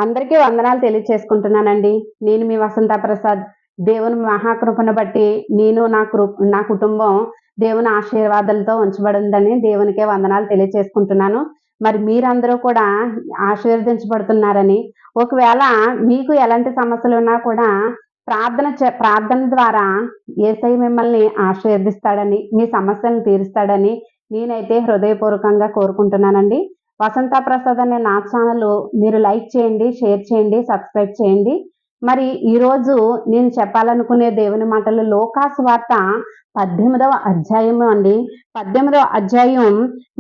అందరికీ వందనాలు తెలియచేసుకుంటున్నానండి. నేను మీ వసంత ప్రసాద్. దేవుని మహాకృపను బట్టి నేను నా కుటుంబం దేవుని ఆశీర్వాదాలతో ఉంచబడిందని దేవునికే వందనాలు తెలియచేసుకుంటున్నాను. మరి మీరందరూ కూడా ఆశీర్వదించబడుతున్నారని, ఒకవేళ మీకు ఎలాంటి సమస్యలున్నా కూడా ప్రార్థన ద్వారా యేసయ్య మిమ్మల్ని ఆశీర్వదిస్తాడని, మీ సమస్యలను తీరుస్తాడని నేనైతే హృదయపూర్వకంగా కోరుకుంటున్నానండి. వసంత ప్రసాద్ అనే నా ఛానల్ మీరు లైక్ చేయండి, షేర్ చేయండి, సబ్స్క్రైబ్ చేయండి. మరి ఈరోజు నేను చెప్పాలనుకునే దేవుని మాటలు లోకాసు వార్త 18వ అధ్యాయము అండి. 18వ అధ్యాయం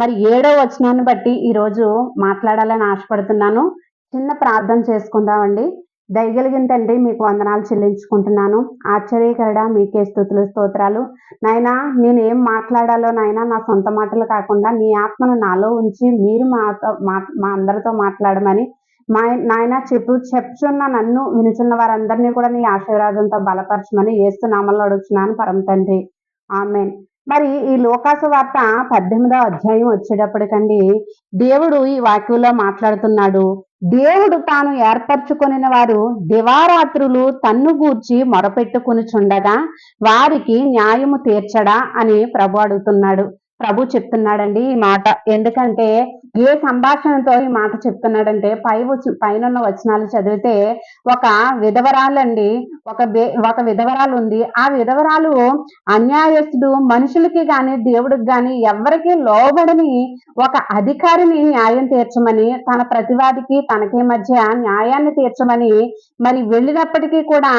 మరి 7వ వచనాన్ని బట్టి ఈరోజు మాట్లాడాలని ఆశపడుతున్నాను. చిన్న ప్రార్థన చేసుకుందామండి. దయగలిగిన తండ్రి మీకు వందనాలు చెల్లించుకుంటున్నాను. ఆశ్చర్యకరుడా మీకే స్తుతులు స్తోత్రాలు. నాయనా నేను ఏం మాట్లాడాలో నాయనా నా సొంత మాటలు కాకుండా నీ ఆత్మను నాలో ఉంచి మీరు మా అందరితో మాట్లాడమని నాయన చెప్పుచున్న నన్ను వినుచున్న వారందరినీ కూడా నీ ఆశీర్వాదంతో బలపరచమని యేసు నామములో అడుగుచున్నాను పరమ తండ్రి. ఆమేన్. మరి ఈ లోకాసు వార్త 18వ అధ్యాయం వచ్చేటప్పటికండి దేవుడు ఈ వాక్యంలో మాట్లాడుతున్నాడు. దేవుడు తాను ఏర్పరచుకొనిన వారు దివారాత్రులు తన్ను గూర్చి మొరపెట్టుకొనుచుండగా వారికి న్యాయము తీర్చడా అని ప్రభు అడుగుతున్నాడు. ప్రభు చెప్తున్నాడండి ఈ మాట. ఎందుకంటే ఏ సంభాషణతో ఈ మాట చెప్తున్నాడంటే పైనున్న వచనాలు చదివితే ఒక విధవరాలండి, ఒక విధవరాలు ఉంది. ఆ విధవరాలు అన్యాయస్తుడు, మనుషులకి గాని దేవుడికి గాని ఎవరికి లోబడని ఒక అధికారిని న్యాయం తీర్చమని, తన ప్రతివాదికి తనకి మధ్య న్యాయాన్ని తీర్చమని మరి వెళ్ళినప్పటికీ కూడా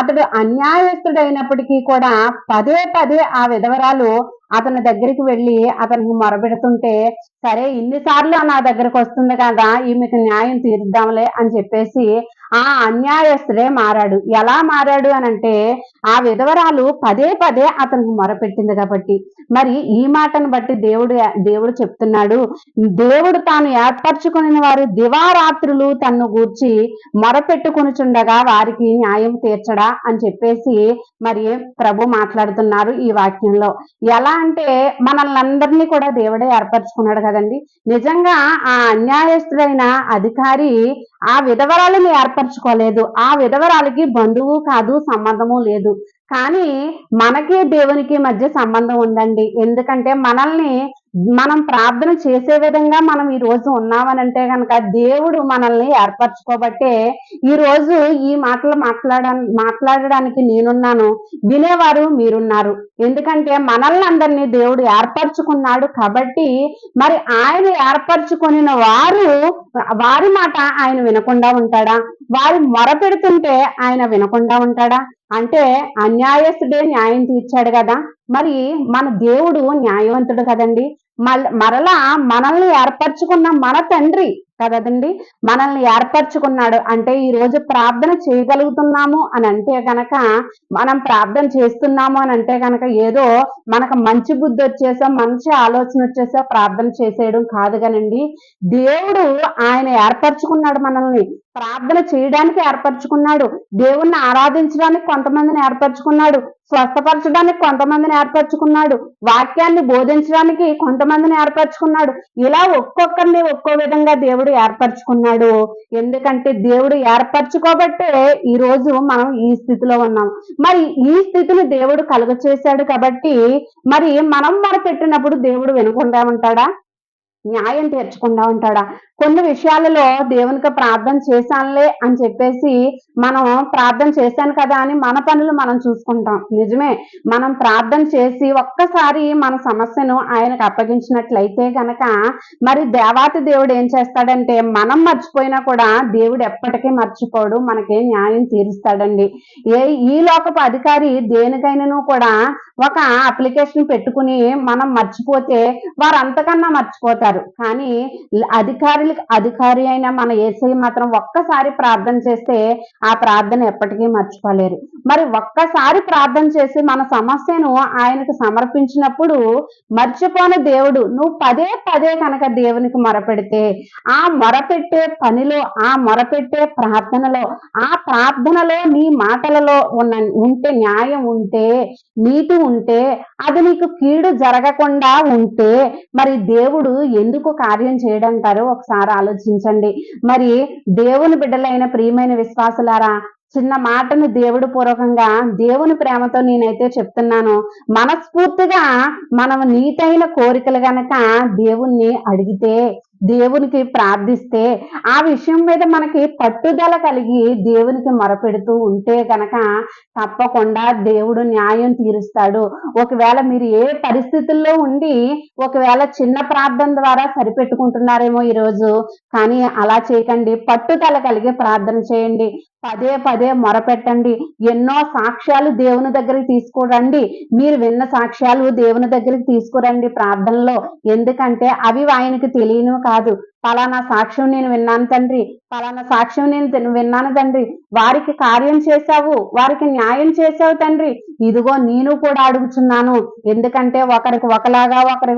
అతడు అన్యాయస్తుడైనప్పటికీ కూడా పదే పదే ఆ విధవరాలు అతని దగ్గరికి వెళ్ళి అతనికి మొరబెడుతుంటే, సరే ఇన్నిసార్లు నా దగ్గరకు వస్తుంది కదా ఈమెకు న్యాయం తీరుద్దాంలే అని చెప్పేసి ఆ అన్యాయస్తుడే మారాడు. ఎలా మారాడు అనంటే ఆ విధవరాలు పదే పదే అతనికి మొరపెట్టింది కాబట్టి. మరి ఈ మాటను బట్టి దేవుడు చెప్తున్నాడు, దేవుడు తాను ఏర్పరచుకుని వారు దివారాత్రులు తన్ను గూర్చి మొరపెట్టుకొనుచుండగా వారికి న్యాయం తీర్చడా అని చెప్పేసి మరి ప్రభు మాట్లాడుతున్నారు ఈ వాక్యంలో. ఎలా అంటే మనల్ని అందరినీ కూడా దేవుడే ఏర్పరచుకున్నాడు కదండి. నిజంగా ఆ అన్యాయస్తుడైన అధికారి ఆ విధవరాలని ఏర్పరచుకోలేదు. ఆ విధవరాలకి బంధువు కాదు, సంబంధము లేదు. కానీ మనకి దేవునికి మధ్య సంబంధం ఉందండి. ఎందుకంటే మనం ప్రార్థన చేసే విధంగా మనం ఈ రోజు ఉన్నామనంటే కనుక దేవుడు మనల్ని ఏర్పరచుకోబట్టే ఈ రోజు ఈ మాటలు మాట్లాడడానికి నేనున్నాను, వినేవారు మీరున్నారు. ఎందుకంటే మనల్ని అందరినీ దేవుడు ఏర్పరచుకున్నాడు కాబట్టి మరి ఆయన ఏర్పరచుకొనిన వారి మాట ఆయన వినకుండా ఉంటాడా? వారు మొరపెడుతుంటే ఆయన వినకుండా ఉంటాడా? అంటే అన్యాయస్తుడే న్యాయం తీర్చాడు కదా. మరి మన దేవుడు న్యాయవంతుడు కదండి. మరలా మనల్ని ఏర్పరచుకున్న మన తండ్రి కదండి మనల్ని ఏర్పరచుకున్నాడు. అంటే ఈ రోజు ప్రార్థన చేయగలుగుతున్నాము అని అంటే గనక, మనం ప్రార్థన చేస్తున్నాము అని అంటే గనక ఏదో మనకు మంచి బుద్ధి వచ్చేసో మంచి ఆలోచన వచ్చేసో ప్రార్థన చేసేయడం కాదు కానండి. దేవుడు ఆయన ఏర్పరచుకున్నాడు, మనల్ని ప్రార్థన చేయడానికి ఏర్పరచుకున్నాడు, దేవుణ్ణి ఆరాధించడానికి కొంతమందిని ఏర్పరచుకున్నాడు, స్వస్థపరచడానికి కొంతమందిని ఏర్పరచుకున్నాడు, వాక్యాన్ని బోధించడానికి కొంతమందిని ఏర్పరచుకున్నాడు. ఇలా ఒక్కొక్కరిని ఒక్కో విధంగా దేవుడు ఏర్పరచుకున్నాడు. ఎందుకంటే దేవుడు ఏర్పరచుకోబట్టే ఈ రోజు మనం ఈ స్థితిలో ఉన్నాం. మరి ఈ స్థితిని దేవుడు కలుగచేశాడు కాబట్టి మరి మనం మొరపెట్టినప్పుడు దేవుడు వినకుండా ఉంటాడా? న్యాయం తీర్చకుండా ఉంటాడా? కొన్ని విషయాలలో దేవునికి ప్రార్థన చేశానులే అని చెప్పేసి మనం ప్రార్థన చేశాను కదా అని మన పనులు మనం చూసుకుంటాం. నిజమే, మనం ప్రార్థన చేసి ఒక్కసారి మన సమస్యను ఆయనకు అప్పగించినట్లయితే గనక మరి దేవాతి దేవుడు ఏం చేస్తాడంటే మనం మర్చిపోయినా కూడా దేవుడు ఎప్పటికీ మర్చిపోడు, మనకి న్యాయం తీరుస్తాడండి. ఈ లోకపు అధికారి దేనికైనాను కూడా ఒక అప్లికేషన్ పెట్టుకుని మనం మర్చిపోతే వారు అంతకన్నా మర్చిపోతారు. కానీ అధికారి అయిన మన యేసయ్య మాత్రం ఒక్కసారి ప్రార్థన చేస్తే ఆ ప్రార్థన ఎప్పటికీ మర్చిపోలేరు. మరి ఒక్కసారి ప్రార్థన చేసి మన సమస్యను ఆయనకు సమర్పించినప్పుడు మర్చిపోని దేవుడు, నువ్వు పదే పదే కనుక దేవునికి మొరపెడితే ఆ మొరపెట్టే పనిలో, ఆ మొరపెట్టే ఆ ప్రార్థనలో నీ మాటలలో ఉంటే న్యాయం ఉంటే, నీతి ఉంటే, అది నీకు కీడు జరగకుండా ఉంటే మరి దేవుడు ఎందుకు కార్యం చేయడంటారో ఒకసారి ఆలోచించండి. మరి దేవుని బిడ్డలైన ప్రియమైన విశ్వాసులారా, చిన్న మాటను దేవుడు పూర్వకంగా దేవుని ప్రేమతో నేనైతే చెప్తున్నాను. మనస్ఫూర్తిగా మనం నీతైన కోరికలు గనక దేవుణ్ణి అడిగితే, దేవునికి ప్రార్థిస్తే, ఆ విషయం మీద మనకి పట్టుదల కలిగి దేవునికి మొరపెడుతూ ఉంటే గనక తప్పకుండా దేవుడు న్యాయం తీరుస్తాడు. ఒకవేళ మీరు ఏ పరిస్థితుల్లో ఉండి ఒకవేళ చిన్న ప్రార్థన ద్వారా సరిపెట్టుకుంటున్నారేమో ఈరోజు, కానీ అలా చేయకండి. పట్టుదల కలిగి ప్రార్థన చేయండి. పదే పదే మొరపెట్టండి. ఎన్నో సాక్ష్యాలు దేవుని దగ్గరికి తీసుకురండి. మీరు విన్న సాక్ష్యాలు దేవుని దగ్గరికి తీసుకురండి ప్రార్థనలో. ఎందుకంటే అవి ఆయనకి తెలియనివి కాదు. పలానా సాక్ష్యం నేను విన్నాను తండ్రి, పలానా సాక్ష్యం నేను విన్నాను తండ్రి, వారికి కార్యం చేశావు, వారికి న్యాయం చేశావు తండ్రి, ఇదిగో నేను కూడా అడుగుచున్నాను. ఎందుకంటే ఒకరికి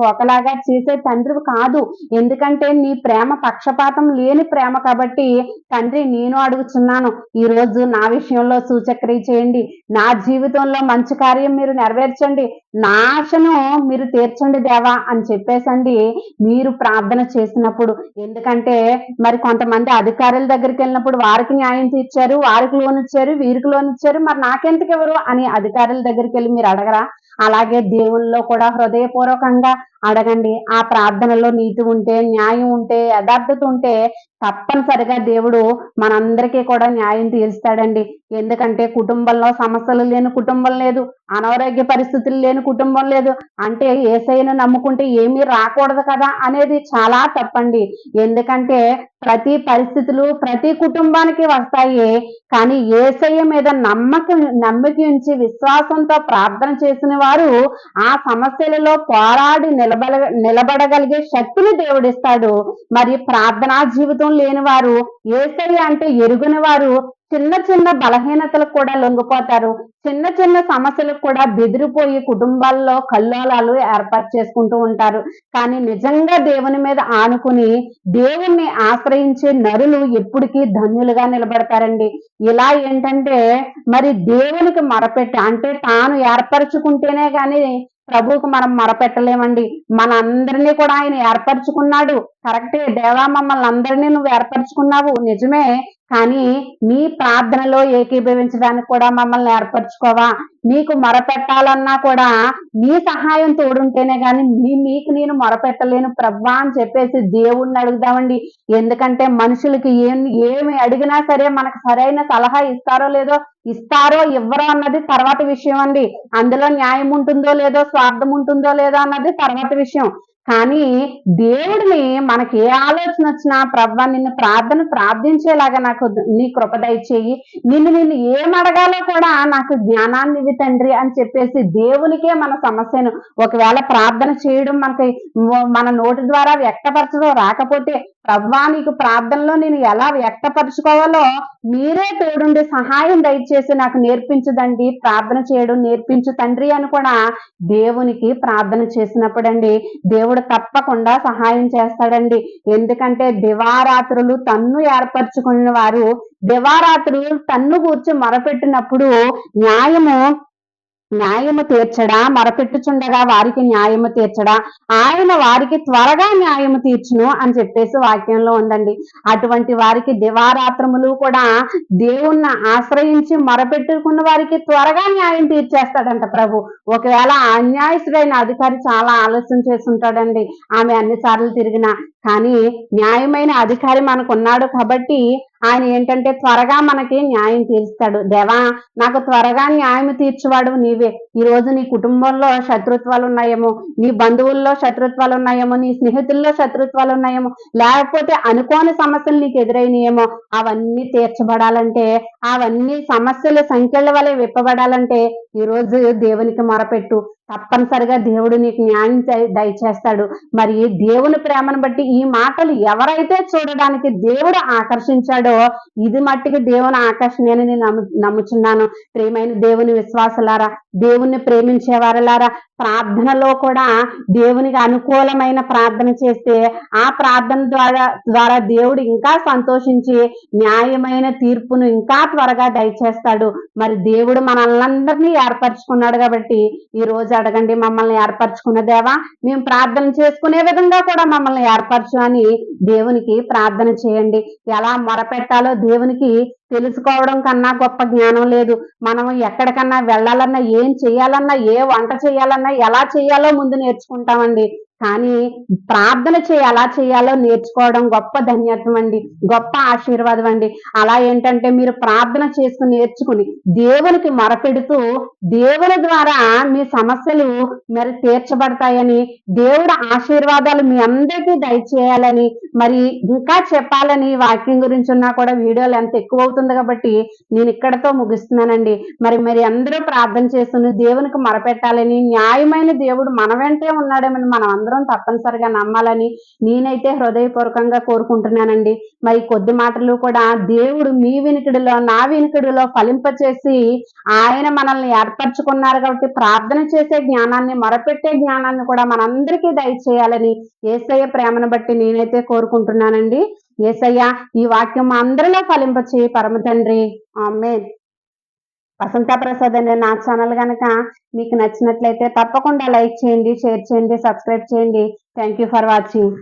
ఒకలాగా చేసే తండ్రి కాదు. ఎందుకంటే నీ ప్రేమ పక్షపాతం లేని ప్రేమ కాబట్టి తండ్రి నేను అడుగుచున్నాను, ఈ రోజు నా విషయంలో సూచక్రియ చేయండి, నా జీవితంలో మంచి కార్యం మీరు నెరవేర్చండి, నా ఆశను మీరు తీర్చండి దేవా అని చెప్పేసండి మీరు ప్రార్థన చేసినప్పుడు. ఎందుకంటే మరి కొంతమంది అధికారుల దగ్గరికి వెళ్ళినప్పుడు వారికి న్యాయం తీర్చారు, వారికి లోన్ ఇచ్చారు, వీరికి లోన్ ఇచ్చారు, మరి నాకెందుకు ఎవరు అని అధికారుల దగ్గరికి వెళ్ళి మీరు అడగరా? అలాగే దేవుల్లో కూడా హృదయపూర్వకంగా అడగండి. ఆ ప్రార్థనలో నీతి ఉంటే, న్యాయం ఉంటే, యథార్థత ఉంటే తప్పనిసరిగా దేవుడు మనందరికీ కూడా న్యాయం తీరుస్తాడండి. ఎందుకంటే కుటుంబంలో సమస్యలు లేని కుటుంబం లేదు, అనారోగ్య పరిస్థితులు లేని కుటుంబం లేదు. అంటే యేసయ్యను నమ్ముకుంటే ఏమీ రాకూడదు కదా అనేది చాలా తప్పండి. ఎందుకంటే ప్రతి పరిస్థితులు ప్రతి కుటుంబానికి వస్తాయి. కానీ యేసయ్య మీద నమ్మకి ఉంచి విశ్వాసంతో ప్రార్థన చేసిన వారు ఆ సమస్యలలో పోరాడి నిలబడగలిగే శక్తిని దేవుడిస్తాడు. మరి ప్రార్థనా జీవితం లేని వారు, యేసయ్య అంటే ఎరుగని వారు చిన్న చిన్న బలహీనతలకు కూడా లొంగిపోతారు. చిన్న చిన్న సమస్యలకు కూడా బెదిరిపోయి కుటుంబాల్లో కల్లోలాలు ఏర్పాటు చేసుకుంటూ ఉంటారు. కానీ నిజంగా దేవుని మీద ఆనుకుని దేవుణ్ణి ఆశ్రయించే నరులు ఎప్పటికీ ధన్యులుగా నిలబడతారండి. ఇలా ఏంటంటే మరి దేవునికి మొరపెట్టి అంటే తాను ఏర్పరచుకుంటేనే గాని ప్రభువుకు మనం మొరపెట్టలేమండి. మనందరినీ కూడా ఆయన ఏర్పరచుకున్నాడు. కరెక్టే దేవా, మమ్మల్ని అందరినీ నువ్వు ఏర్పరచుకున్నావు నిజమే. కానీ నీ ప్రార్థనలో ఏకీభవించడానికి కూడా మమ్మల్ని ఏర్పరచుకోవా? నీకు మొరపెట్టాలన్నా కూడా నీ సహాయం తోడుంటేనే గాని మీకు నేను మొరపెట్టలేను ప్రభువా అని చెప్పేసి దేవుణ్ణి అడుగుదామండి. ఎందుకంటే మనుషులకి ఏమి అడిగినా సరే మనకు సరైన సలహా ఇస్తారో లేదో, ఇస్తారో ఇవ్వరో అన్నది తర్వాత విషయం అండి. అందులో న్యాయం ఉంటుందో లేదో, స్వార్థం ఉంటుందో లేదో అన్నది తర్వాత విషయం. కానీ దేవుడిని మనకి ఏ ఆలోచన వచ్చినా ప్రభువా నిన్ను ప్రార్థించేలాగా నాకు నీ కృప దయచేయి, నిన్ను ఏం అడగాలో కూడా నాకు జ్ఞానాన్ని ఇవ్వు తండ్రి అని చెప్పేసి దేవునికే మన సమస్యను ఒకవేళ ప్రార్థన చేయడం మన నోటి ద్వారా వ్యక్తపరచడం రాకపోతే ప్రభువా నీకు ప్రార్థనలో నేను ఎలా వ్యక్తపరచుకోవాలో మీరే తోడుండి సహాయం దయచేసి నాకు నేర్పించుదండి, ప్రార్థన చేయడం నేర్పించు తండ్రి అని కూడా దేవునికి ప్రార్థన చేసినప్పుడండి దేవుడు తప్పకుండా సహాయం చేస్తాడండి. ఎందుకంటే దివారాత్రులు తన్ను ఏర్పరచుకున్న వారు దివారాత్రులు తన్ను కూర్చి మొరపెట్టినప్పుడు న్యాయము తీర్చడా, మొరపెట్టుచుండగా వారికి న్యాయము తీర్చడా, ఆయన వారికి త్వరగా న్యాయము తీర్చును అని చెప్పేసి వాక్యంలో ఉందండి. అటువంటి వారికి దివారాత్రములు కూడా దేవుణ్ణి ఆశ్రయించి మొరపెట్టుకున్న వారికి త్వరగా న్యాయం తీర్చేస్తాడంట ప్రభు. ఒకవేళ అన్యాయస్తుడైన అధికారి చాలా ఆలస్యం చేస్తుంటాడండి, ఆమె అన్నిసార్లు తిరిగినా. కానీ న్యాయమైన అధికారి మనకు ఉన్నాడు కాబట్టి ఆయన ఏంటంటే త్వరగా మనకి న్యాయం తీరుస్తాడు. దేవా నాకు త్వరగా న్యాయం తీర్చువాడు నీవే. ఈ రోజు నీ కుటుంబంలో శత్రుత్వాలు ఉన్నాయేమో, నీ బంధువుల్లో శత్రుత్వాలు ఉన్నాయేమో, నీ స్నేహితుల్లో శత్రుత్వాలు ఉన్నాయేమో, లేకపోతే అనుకోని సమస్యలు నీకు ఎదురైనాయేమో, అవన్నీ తీర్చబడాలంటే, అవన్నీ సమస్యల సంఖ్యల వలె విప్పబడాలంటే ఈ రోజు దేవునికి మొరపెట్టు. తప్పనిసరిగా దేవుడు నీకు న్యాయం దయచేస్తాడు. మరి దేవుని ప్రేమను బట్టి ఈ మాటలు ఎవరైతే చూడడానికి దేవుడు ఆకర్షించాడో ఇది మట్టికి దేవుని ఆకర్షణ అని నేను నమ్ముచున్నాను. ప్రియమైన దేవుని విశ్వాసులారా, దేవుణ్ణి ప్రేమించేవారులారా, ప్రార్థనలో కూడా దేవునికి అనుకూలమైన ప్రార్థన చేస్తే ఆ ప్రార్థన ద్వారా దేవుడు ఇంకా సంతోషించి న్యాయమైన తీర్పును ఇంకా త్వరగా దయచేస్తాడు. మరి దేవుడు మనల్ని ఏర్పరచుకున్నాడు కాబట్టి ఈ రోజు అడగండి, మమ్మల్ని ఏర్పరచుకున్న దేవా మేము ప్రార్థన చేసుకునే విధంగా కూడా మమ్మల్ని ఏర్పరచు అని దేవునికి ప్రార్థన చేయండి. ఎలా మొరపెట్టాలో దేవునికి తెలుసుకోవడం కన్నా గొప్ప జ్ఞానం లేదు. మనం ఎక్కడికన్నా వెళ్ళాలన్నా, ఏం చేయాలన్నా, ఏ వంట చేయాలన్నా ఎలా చేయాలో ముందు నేర్చుకుంటామండి. కానీ ప్రార్థన ఎలా చేయాలో నేర్చుకోవడం గొప్ప ధన్యత్వం అండి, గొప్ప ఆశీర్వాదం అండి. అలా ఏంటంటే మీరు ప్రార్థన చేసుకుని నేర్చుకుని దేవునికి మొరపెడుతూ దేవుని ద్వారా మీ సమస్యలు మరి తీర్చబడతాయని, దేవుడు ఆశీర్వాదాలు మీ అందరికీ దయచేయాలని, మరి ఇంకా చెప్పాలని వాక్యం గురించి ఉన్నా కూడా వీడియోలు ఎంత ఎక్కువ అవుతుంది కాబట్టి నేను ఇక్కడతో ముగిస్తున్నానండి. మరి అందరూ ప్రార్థన చేస్తున్న దేవునికి మొరపెట్టాలని, న్యాయమైన దేవుడు మన వెంటే ఉన్నాడేమని మనం అందరం తప్పనిసరిగా నమ్మాలని నేనైతే హృదయపూర్వకంగా కోరుకుంటున్నానండి. మరి కొద్ది మాటలు కూడా దేవుడు మీ వినికిడిలో, నా వినికిడిలో ఫలింపచేసి ఆయన మనల్ని ఏర్పరచుకున్నారు కాబట్టి ప్రార్థన చేసే జ్ఞానాన్ని, మొరపెట్టే జ్ఞానాన్ని కూడా మనందరికీ దయచేయాలని యేసయ్య ప్రేమను బట్టి నేనైతే కోరుకుంటున్నానండి. యేసయ్య ఈ వాక్యం అందరిలో ఫలింపచేయి పరమ తండ్రి. ఆమేన్. వసంత ప్రసాద్ అనే నా ఛానల్ కనుక మీకు నచ్చినట్లయితే తప్పకుండా లైక్ చేయండి, షేర్ చేయండి, సబ్స్క్రైబ్ చేయండి. Thank you for watching.